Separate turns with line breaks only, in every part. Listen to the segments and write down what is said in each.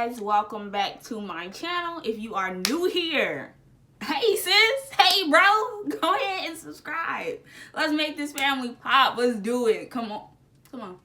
guys, welcome back to my channel. If you are new here, hey sis, hey bro, go ahead and subscribe. Let's make this family pop. Let's do it. Come on.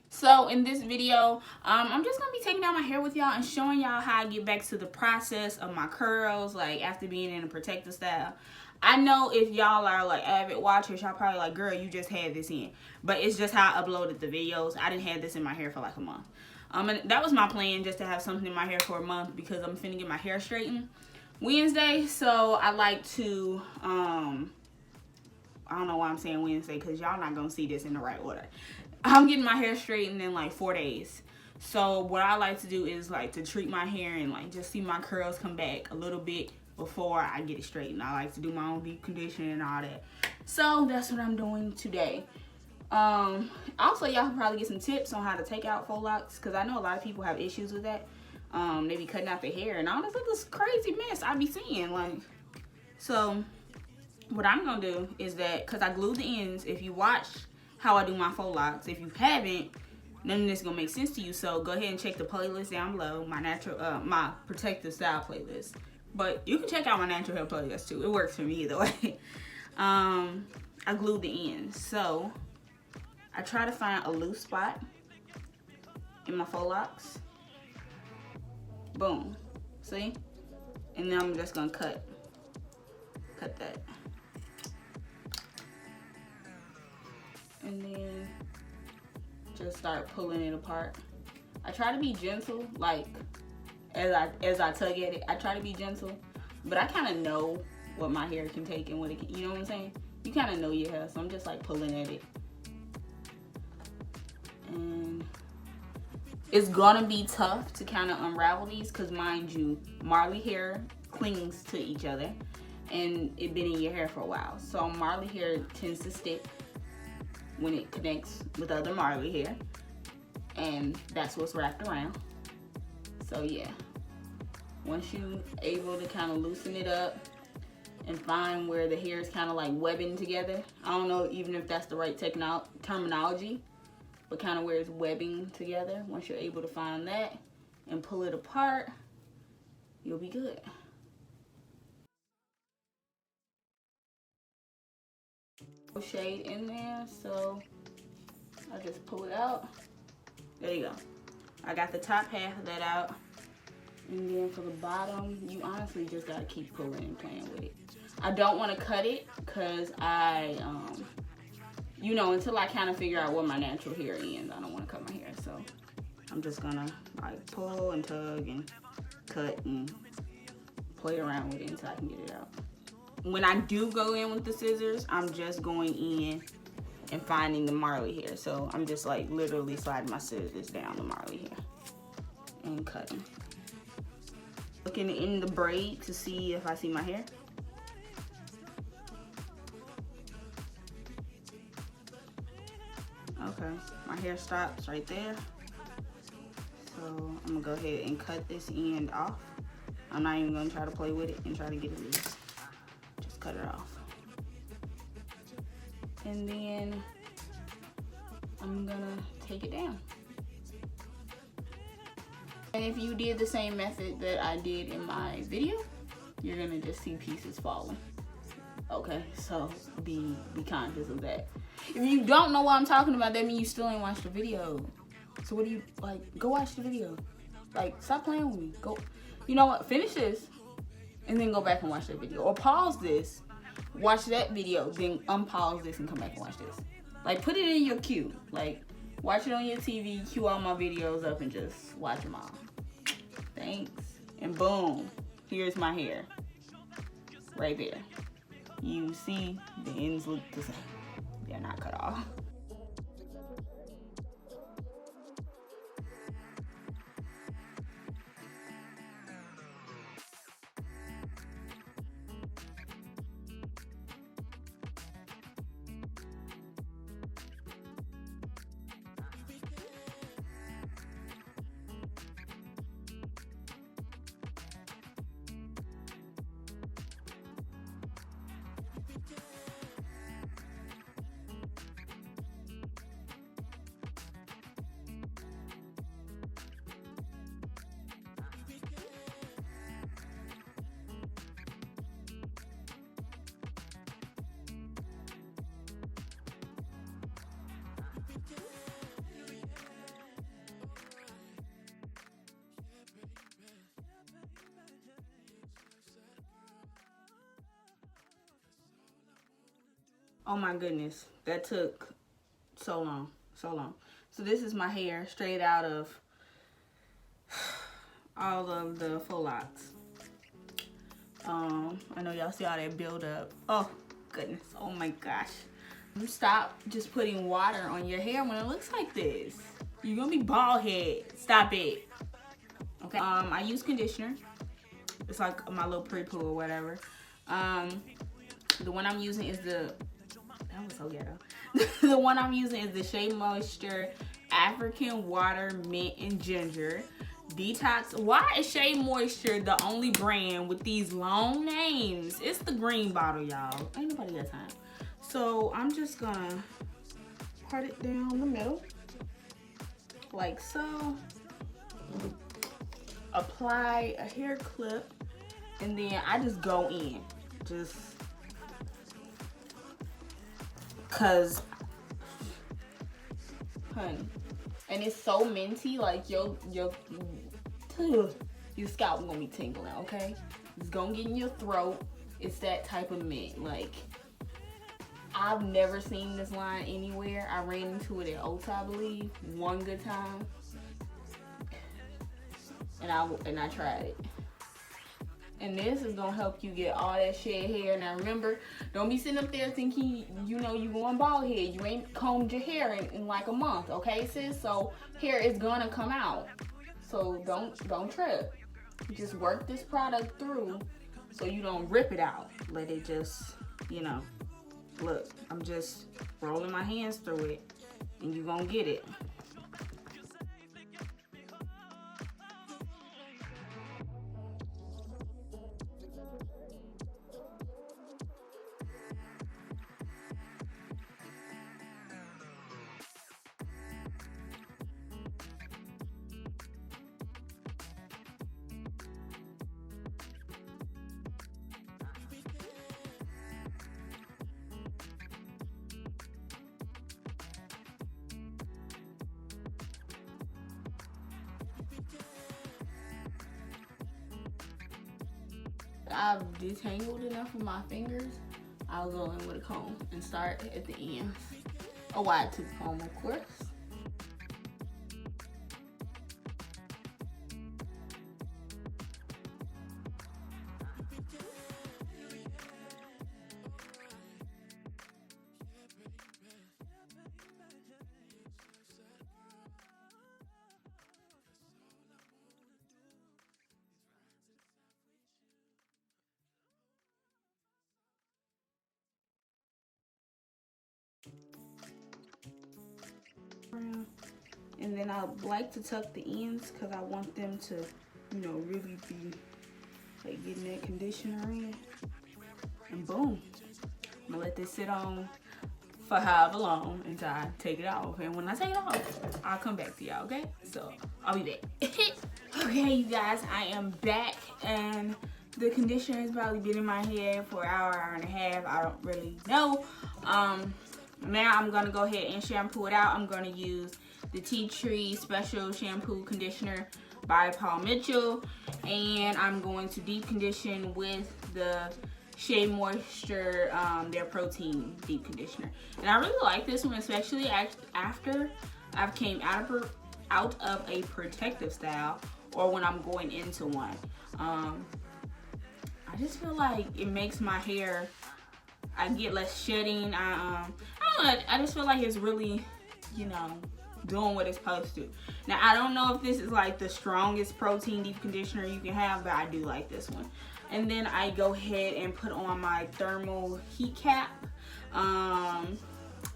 So in this video, I'm just gonna be taking out my hair with y'all and showing y'all how I get back to the process of my curls, like after being in a protective style. I know if y'all are like avid watchers, y'all probably like, girl, you just had this in. But it's just how I uploaded the videos. I didn't have this in my hair for like a month. And that was my plan, just to have something in my hair for a month, because I'm finna get my hair straightened Wednesday. So I like to, I don't know why I'm saying Wednesday, because y'all not gonna see this in the right order. I'm getting my hair straightened in like 4 days. So what I like to do is like to treat my hair and like just see my curls come back a little bit before I get it straightened. I like to do my own deep conditioning and all that. So that's what I'm doing today. Also, y'all can probably get some tips on how to take out faux locks, because I know a lot of people have issues with that. They be cutting out their hair and all this crazy mess I be seeing. Like, so what I'm gonna do is that, because I glued the ends, if you watch how I do my faux locks, if you haven't, none of this is gonna make sense to you. So go ahead and check the playlist down below, my natural my protective style playlist. But you can check out my natural hair playlist too. It works for me either way. I glued the ends, so I try to find a loose spot in my faux locks. Boom. See? And then I'm just gonna cut that. And then just start pulling it apart. I try to be gentle, like as I tug at it. I try to be gentle, but I kind of know what my hair can take and what it can, you know what I'm saying? You kind of know your hair, so I'm just like pulling at it. And it's gonna be tough to kind of unravel these, because mind you, Marley hair clings to each other and it been in your hair for a while. So Marley hair tends to stick when it connects with other Marley hair, and that's what's wrapped around. So yeah, once you able to kind of loosen it up and find where the hair is kind of like webbing together, I don't know even if that's the right terminology, but kind of where it's webbing together, once you're able to find that and pull it apart, you'll be good. Shade in there, so I just pull it out. There you go. I got the top half of that out, and then for the bottom, you honestly just gotta keep pulling and playing with it. I don't want to cut it, because I you know, until I kind of figure out where my natural hair ends, I don't want to cut my hair. So I'm just gonna like pull and tug and cut and play around with it until I can get it out. When I do go in with the scissors, I'm just going in and finding the Marley hair. So I'm just like literally sliding my scissors down the Marley hair and cutting. Looking in the braid to see if I see my hair. Okay, my hair stops right there. So I'm gonna go ahead and cut this end off. I'm not even gonna try to play with it and try to get it loose. Just cut it off. And then I'm gonna take it down. And if you did the same method that I did in my video, you're gonna just see pieces falling. Okay, so be conscious of that. If you don't know what I'm talking about, that means you still ain't watched the video. So what do you, like, go watch the video. Like, stop playing with me. Go, you know what, finish this, and then go back and watch that video. Or pause this, watch that video, then unpause this and come back and watch this. Like, put it in your queue. Like, watch it on your TV, queue all my videos up, and just watch them all. Thanks. And boom, here's my hair. Right there. You see, the ends look the same. They're not cut off. Oh my goodness, that took so long, so long. So this is my hair straight out of all of the Faux Locs. I know y'all see all that build up. Oh goodness, oh my gosh. Stop just putting water on your hair when it looks like this. You're gonna be bald head. Stop it. Okay. I use conditioner. It's like my little pre-poo or whatever. The one I'm using is that was so ghetto. The one I'm using is the Shea Moisture African Water Mint and Ginger Detox. Why is Shea Moisture the only brand with these long names? It's the green bottle, y'all. Ain't nobody got time. So I'm just gonna part it down the middle, like so. Apply a hair clip, and then I just go in, just cause, honey, and it's so minty, like your scalp gonna be tingling. Okay, it's gonna get in your throat. It's that type of mint. Like, I've never seen this line anywhere. I ran into it at Ulta, I believe, one good time. And I tried it. And this is gonna help you get all that shed hair. Now remember, don't be sitting up there thinking you going bald head. You ain't combed your hair in like a month, okay, sis? So hair is gonna come out. So don't trip. Just work this product through so you don't rip it out. Let it just, look, I'm just rolling my hands through it, and you gonna get it. I've detangled enough with my fingers. I'll go in with a comb and start at the ends. A wide tooth comb, of course. And then I like to tuck the ends because I want them to, really be like getting that conditioner in. And boom, I'm gonna let this sit on for however long until I take it off. And when I take it off, I'll come back to y'all, okay? So I'll be back. Okay, you guys, I am back, and the conditioner has probably been in my hair for an hour and a half. I don't really know. Now I'm gonna go ahead and shampoo it out. I'm gonna use the Tea Tree Special Shampoo Conditioner by Paul Mitchell, and I'm going to deep condition with the Shea Moisture, their protein deep conditioner. And I really like this one, especially after I've came out of a protective style, or when I'm going into one. I just feel like it makes my hair, I get less shedding. I don't know, I just feel like it's really, doing what it's supposed to. Now, I don't know if this is like the strongest protein deep conditioner you can have, but I do like this one. And then I go ahead and put on my thermal heat cap, and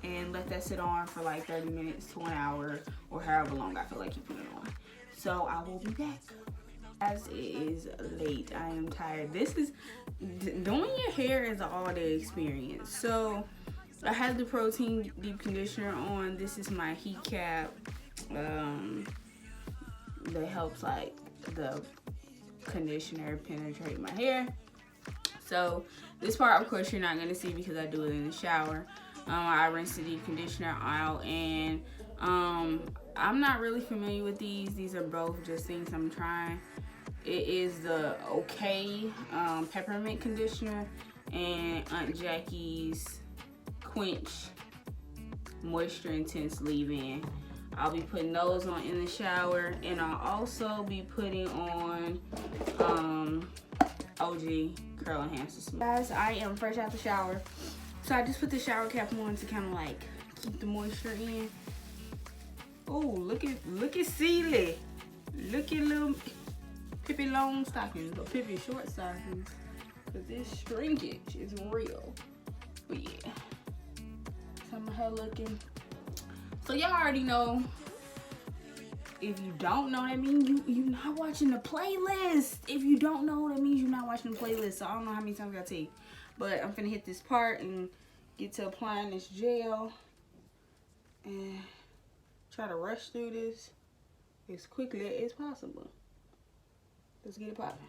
let that sit on for like 30 minutes to an hour, or however long I feel like you put it on. So I will be back. As it is late, I am tired. Doing your hair is an all-day experience. So I have the protein deep conditioner on. This is my heat cap that helps like the conditioner penetrate my hair. So this part, of course, you're not gonna see because I do it in the shower. I rinse the deep conditioner out, and I'm not really familiar with these. These are both just things I'm trying. It is the OK peppermint conditioner and Aunt Jackie's Quench Moisture Intense Leave-In. I'll be putting those on in the shower, and I'll also be putting on OG Curl Enhancer Smooth. Guys, I am fresh out the shower, so I just put the shower cap on to kind of like keep the moisture in. Oh, look at Celie. Look at little Pippi long stockings or Pippi short stockings, cause this shrinkage is real. But yeah, some of her looking. So y'all already know. If you don't know, that means you not watching the playlist. If you don't know, that means you're not watching the playlist. So I don't know how many times I gotta tell you. But I'm finna hit this part and get to applying this gel. And try to rush through this as quickly as possible. Let's get it popping.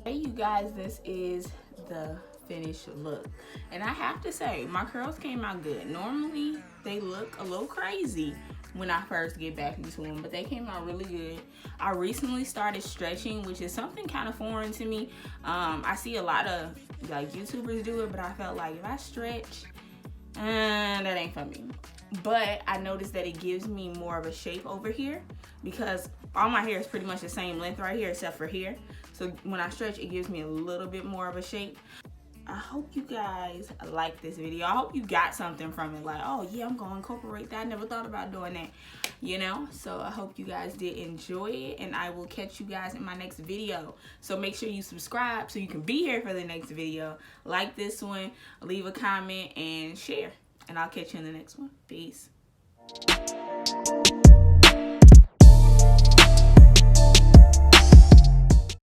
Hey you guys, this is the finished look, and I have to say my curls came out good. Normally they look a little crazy when I first get back into them, but they came out really good. I recently started stretching, which is something kind of foreign to me. I see a lot of like YouTubers do it, but I felt like if I stretch, that ain't for me. But I noticed that it gives me more of a shape over here, because all my hair is pretty much the same length right here except for here. So when I stretch, it gives me a little bit more of a shape. I hope you guys like this video. I hope you got something from it, like, oh yeah, I'm gonna incorporate that. I never thought about doing that, you know? So I hope you guys did enjoy it, and I will catch you guys in my next video. So make sure you subscribe so you can be here for the next video. Like this one, leave a comment, and share. And I'll catch you in the next one. Peace.